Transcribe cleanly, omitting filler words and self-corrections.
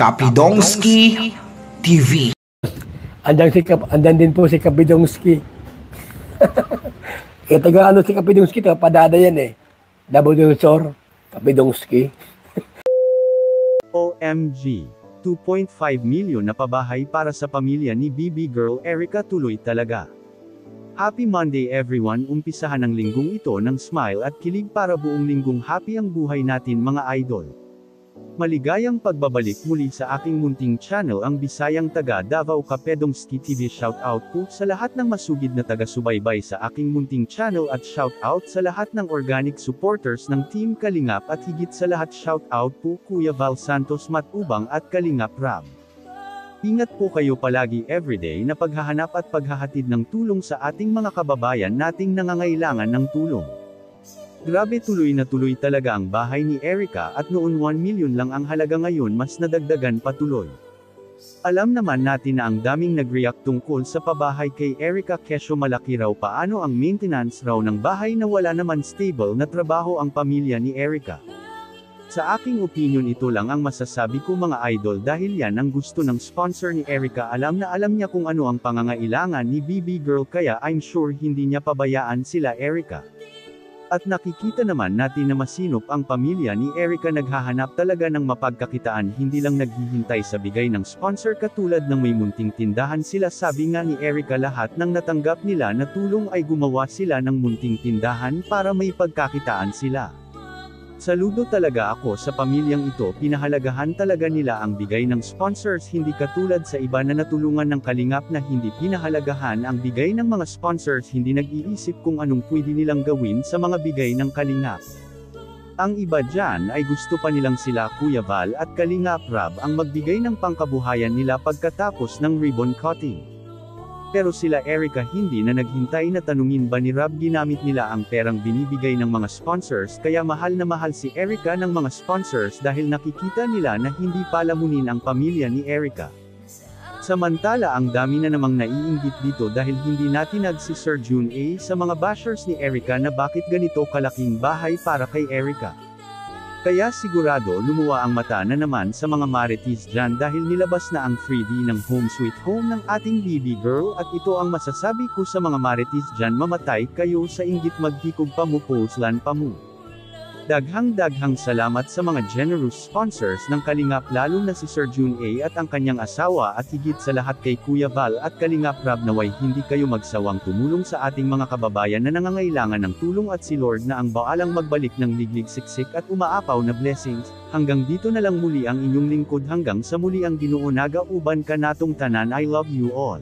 Kapidongski TV. Andan din po si Kapidongski. Taga si Kapidongski, taga Padada yan eh. Nabudunsor, Kapidongski. OMG, 2.5 million na pabahay para sa pamilya ni BB Girl Erica tuloy talaga. Happy Monday everyone, umpisahan ang linggong ito ng smile at kilig para buong linggong happy ang buhay natin mga idol. Maligayang pagbabalik muli sa aking munting channel ang Bisayang Taga Davao Kapidongski TV. Shout out po sa lahat ng masugid na taga-subaybay sa aking munting channel at shout out sa lahat ng organic supporters ng Team Kalingap at higit sa lahat shout out po Kuya Val Santos Matubang at Kalingap Rab. Ingat po kayo palagi everyday na paghahanap at paghahatid ng tulong sa ating mga kababayan nating nangangailangan ng tulong. Grabe, tuloy na tuloy talaga ang bahay ni Erica at noon 1 million lang ang halaga, ngayon mas nadagdagan patuloy. Alam naman natin na ang daming nag-react tungkol sa pabahay kay Erica, kesyo malaki raw paano ang maintenance raw ng bahay na wala naman stable na trabaho ang pamilya ni Erica. Sa aking opinion ito lang ang masasabi ko mga idol, dahil yan ang gusto ng sponsor ni Erica. Alam na alam niya kung ano ang pangangailangan ni BB Girl, kaya I'm sure hindi niya pabayaan sila Erica. At nakikita naman natin na masinop ang pamilya ni Erica, naghahanap talaga ng mapagkakitaan, hindi lang naghihintay sa bigay ng sponsor katulad ng may munting tindahan sila. Sabi nga ni Erica, lahat ng natanggap nila na tulong ay gumawa sila ng munting tindahan para may pagkakitaan sila. Saludo talaga ako sa pamilyang ito, pinahalagahan talaga nila ang bigay ng sponsors, hindi katulad sa iba na natulungan ng Kalingap na hindi pinahalagahan ang bigay ng mga sponsors, hindi nag-iisip kung anong pwede nilang gawin sa mga bigay ng Kalingap. Ang iba dyan ay gusto pa nilang sila Kuya Val at Kalingap Rab ang magbigay ng pangkabuhayan nila pagkatapos ng ribbon cutting. Pero sila Erica hindi na naghintay na tanungin ba ni Rab, ginamit nila ang perang binibigay ng mga sponsors, kaya mahal na mahal si Erica ng mga sponsors dahil nakikita nila na hindi palamunin ang pamilya ni Erica. Samantala ang dami na namang naiinggit dito dahil hindi natinag si Sir June A sa mga bashers ni Erica na bakit ganito kalaking bahay para kay Erica. Kaya sigurado lumuwa ang mata na naman sa mga marites dyan dahil nilabas na ang 3D ng Home Sweet Home ng ating BB Girl, at ito ang masasabi ko sa mga marites dyan, mamatay kayo sa inggit, maghikog pa mo, poslan pa mo. Daghang salamat sa mga generous sponsors ng Kalingap, lalo na si Sir June A at ang kanyang asawa, at higit sa lahat kay Kuya Val at Kalingap Rab. Naway hindi kayo magsawang tumulong sa ating mga kababayan na nangangailangan ng tulong, at si Lord na ang baalang magbalik ng liglig, siksik at umaapaw na blessings. Hanggang dito na lang muli ang inyong lingkod, hanggang sa muli ang Ginoo, naga uban ka natong tanan. I love you all.